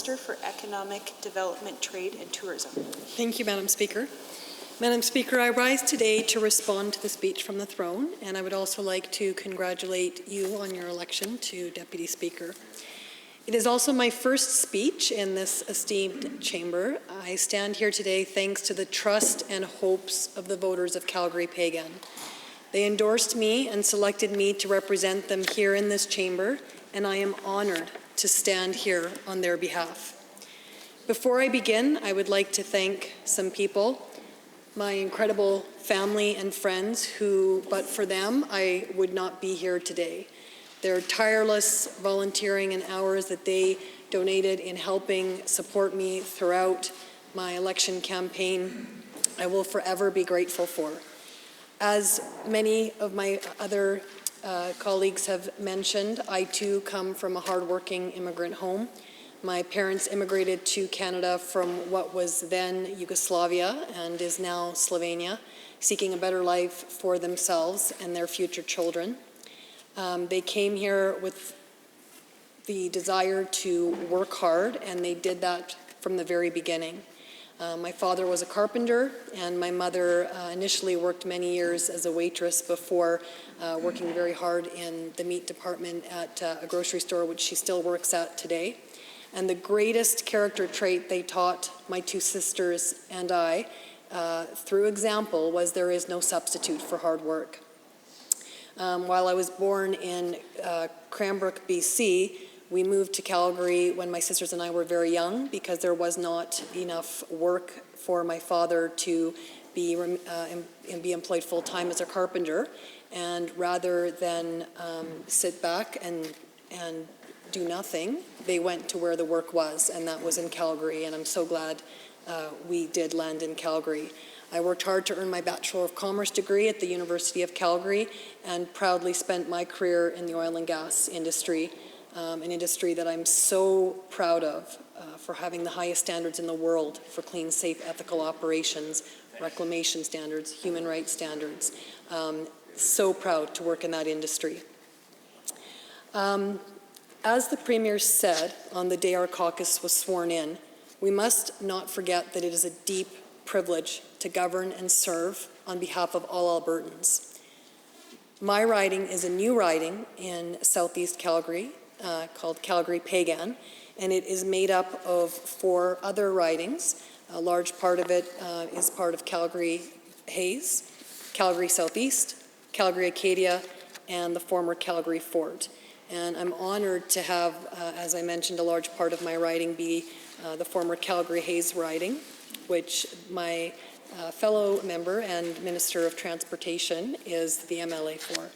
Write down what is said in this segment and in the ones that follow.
Minister for Economic Development, Trade and Tourism. Thank you, Madam Speaker. Madam Speaker, I rise today to respond to the speech from the throne, and I would also like to congratulate you on your election to Deputy Speaker. It is also my first speech in this esteemed chamber. I stand here today thanks to the trust and hopes of the voters of Calgary-Peigan. They endorsed me and selected me to represent them here in this chamber, and I am honored to stand here on their behalf. Before I begin, I would like to thank some people, my incredible family and friends who, but for them, I would not be here today. Their tireless volunteering and hours that they donated in helping support me throughout my election campaign, I will forever be grateful for. As many of my other colleagues have mentioned, I too come from a hardworking immigrant home. My parents immigrated to Canada from what was then Yugoslavia and is now Slovenia, seeking a better life for themselves and their future children. They came here with the desire to work hard, and they did that from the very beginning. My father was a carpenter, and my mother initially worked many years as a waitress before working very hard in the meat department at a grocery store, which she still works at today. And the greatest character trait they taught my two sisters and I, through example, was there is no substitute for hard work. While I was born in Cranbrook, BC, we moved to Calgary when my sisters and I were very young because there was not enough work for my father to be employed full-time as a carpenter. And rather than sit back and do nothing, they went to where the work was, and that was in Calgary, and I'm so glad we did land in Calgary. I worked hard to earn my Bachelor of Commerce degree at the University of Calgary and proudly spent my career in the oil and gas industry, an industry that I'm so proud of for having the highest standards in the world for clean, safe, ethical operations, reclamation standards, human rights standards. So proud to work in that industry. As the Premier said on the day our caucus was sworn in, we must not forget that it is a deep privilege to govern and serve on behalf of all Albertans. My riding is a new riding in southeast Calgary called Calgary-Peigan, and it is made up of 4 other ridings. A large part of it is part of Calgary-Hayes, Calgary Southeast, Calgary-Acadia, and the former Calgary Fort. And I'm honored to have, as I mentioned, a large part of my riding be the former Calgary-Hayes riding, which my fellow member and Minister of Transportation is the MLA for.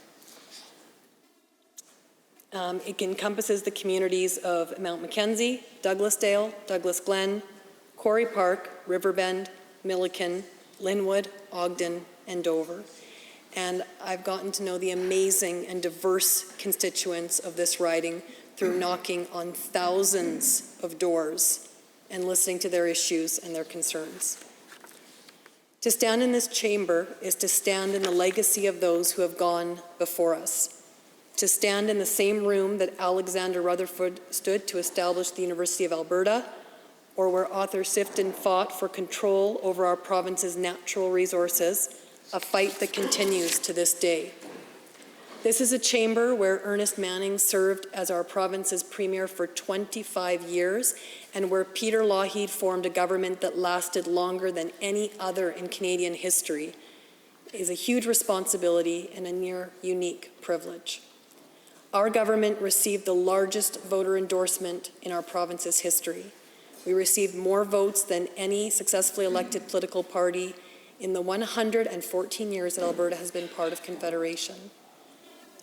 It encompasses the communities of Mount Mackenzie, Douglasdale, Douglas Glen, Quarry Park, Riverbend, Milliken, Linwood, Ogden, and Dover. And I've gotten to know the amazing and diverse constituents of this riding through knocking on thousands of doors and listening to their issues and their concerns. To stand in this chamber is to stand in the legacy of those who have gone before us, to stand in the same room that Alexander Rutherford stood to establish the University of Alberta, or where Arthur Sifton fought for control over our province's natural resources, a fight that continues to this day. This is a chamber where Ernest Manning served as our province's premier for 25 years, and where Peter Lougheed formed a government that lasted longer than any other in Canadian history. It is a huge responsibility and a near unique privilege. Our government received the largest voter endorsement in our province's history. We received more votes than any successfully elected political party in the 114 years that Alberta has been part of Confederation.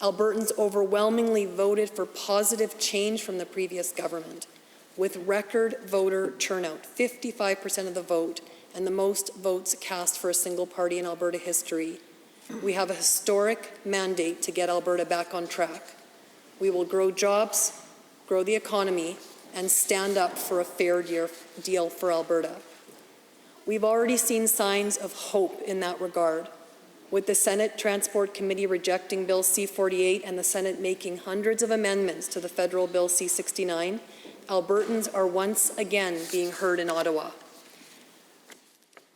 Albertans overwhelmingly voted for positive change from the previous government, with record voter turnout, 55% of the vote, and the most votes cast for a single party in Alberta history. We have a historic mandate to get Alberta back on track. We will grow jobs, grow the economy, and stand up for a fair deal for Alberta. We've already seen signs of hope in that regard, with the Senate Transport Committee rejecting Bill C-48 and the Senate making hundreds of amendments to the federal Bill C-69 Albertans are once again being heard in Ottawa.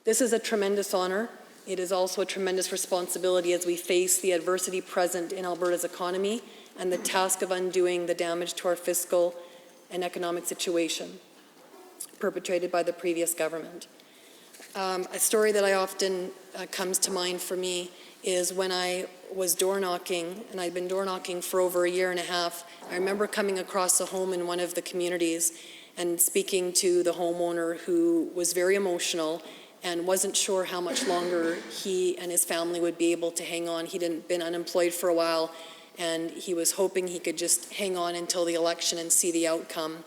This is a tremendous honor. It is also a tremendous responsibility as we face the adversity present in Alberta's economy and the task of undoing the damage to our fiscal and economic situation perpetrated by the previous government. A story that I often comes to mind for me is when I was door knocking, and I'd been door knocking for over a year and a half. I remember coming across a home in one of the communities and speaking to the homeowner, who was very emotional and wasn't sure how much longer he and his family would be able to hang on. He'd been unemployed for a while, and he was hoping he could just hang on until the election and see the outcome.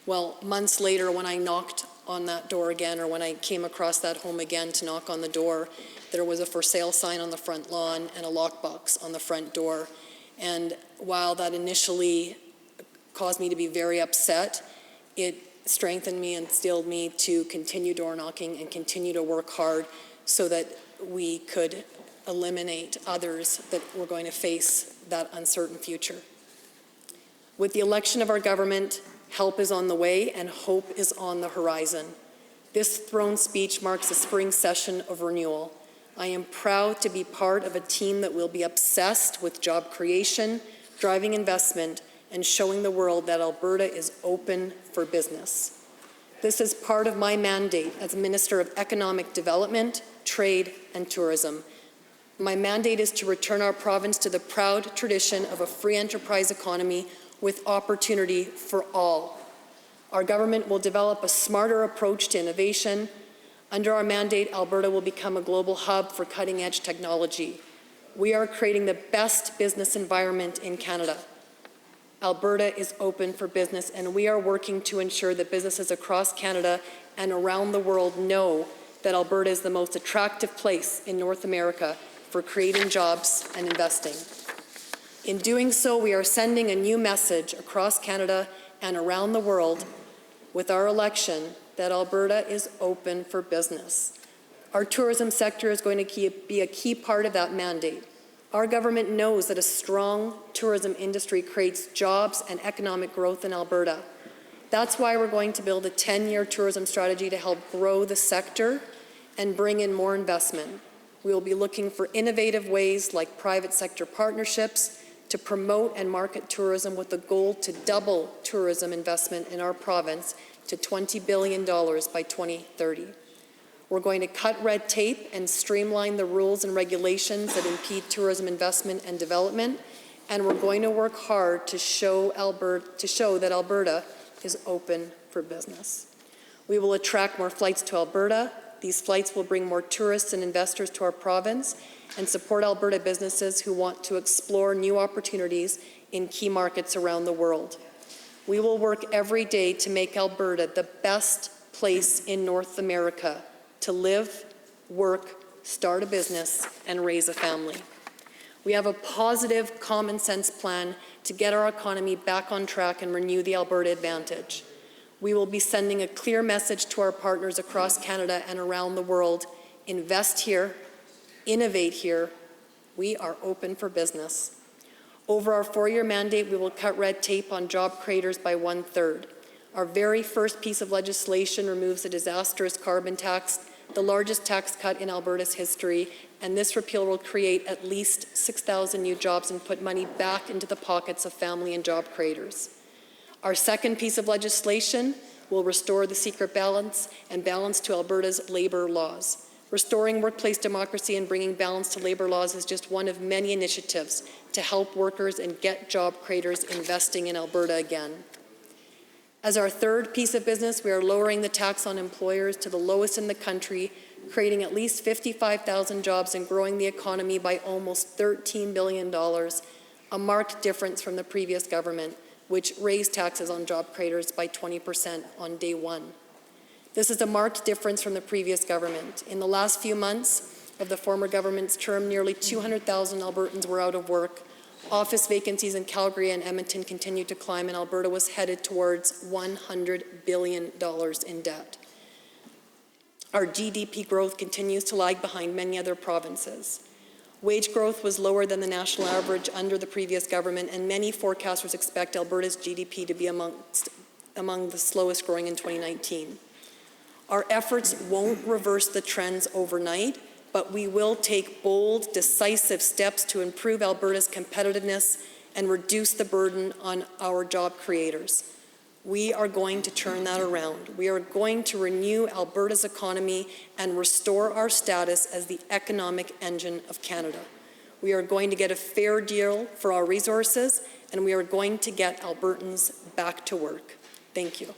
Well, months later, when I knocked on that door again, or when I came across that home again to knock on the door, there was a for sale sign on the front lawn and a lockbox on the front door. And while that initially caused me to be very upset, it strengthened me and steeled me to continue door knocking and continue to work hard so that we could eliminate others that were going to face that uncertain future. With the election of our government, help is on the way and hope is on the horizon. This throne speech marks a spring session of renewal. I am proud to be part of a team that will be obsessed with job creation, driving investment, and showing the world that Alberta is open for business. This is part of my mandate as Minister of Economic Development, Trade, and Tourism. My mandate is to return our province to the proud tradition of a free enterprise economy with opportunity for all. Our government will develop a smarter approach to innovation. Under our mandate, Alberta will become a global hub for cutting-edge technology. We are creating the best business environment in Canada. Alberta is open for business, and we are working to ensure that businesses across Canada and around the world know that Alberta is the most attractive place in North America for creating jobs and investing. In doing so, we are sending a new message across Canada and around the world with our election that Alberta is open for business. Our tourism sector is going to be a key part of that mandate. Our government knows that a strong tourism industry creates jobs and economic growth in Alberta. That's why we're going to build a 10-year tourism strategy to help grow the sector and bring in more investment. We will be looking for innovative ways like private sector partnerships to promote and market tourism with the goal to double tourism investment in our province to $20 billion by 2030. We're going to cut red tape and streamline the rules and regulations that impede tourism investment and development, and we're going to work hard to show that Alberta is open for business. We will attract more flights to Alberta. These flights will bring more tourists and investors to our province and support Alberta businesses who want to explore new opportunities in key markets around the world. We will work every day to make Alberta the best place in North America to live, work, start a business, and raise a family. We have a positive, common sense plan to get our economy back on track and renew the Alberta advantage. We will be sending a clear message to our partners across Canada and around the world: invest here, innovate here. We are open for business. Over our 4-year mandate, we will cut red tape on job creators by 1/3. Our very first piece of legislation removes the disastrous carbon tax, the largest tax cut in Alberta's history, and this repeal will create at least 6,000 new jobs and put money back into the pockets of family and job creators. Our second piece of legislation will restore the secret balance and balance to Alberta's labour laws. Restoring workplace democracy and bringing balance to labour laws is just one of many initiatives to help workers and get job creators investing in Alberta again. As our third piece of business, we are lowering the tax on employers to the lowest in the country, creating at least 55,000 jobs and growing the economy by almost $13 billion, a marked difference from the previous government, which raised taxes on job creators by 20% on day one. This is a marked difference from the previous government. In the last few months of the former government's term, nearly 200,000 Albertans were out of work. Office vacancies in Calgary and Edmonton continued to climb, and Alberta was headed towards $100 billion in debt. Our GDP growth continues to lag behind many other provinces. Wage growth was lower than the national average under the previous government, and many forecasters expect Alberta's GDP to be amongst among the slowest growing in 2019. Our efforts won't reverse the trends overnight, but we will take bold, decisive steps to improve Alberta's competitiveness and reduce the burden on our job creators. We are going to turn that around. We are going to renew Alberta's economy and restore our status as the economic engine of Canada. We are going to get a fair deal for our resources, and we are going to get Albertans back to work. Thank you.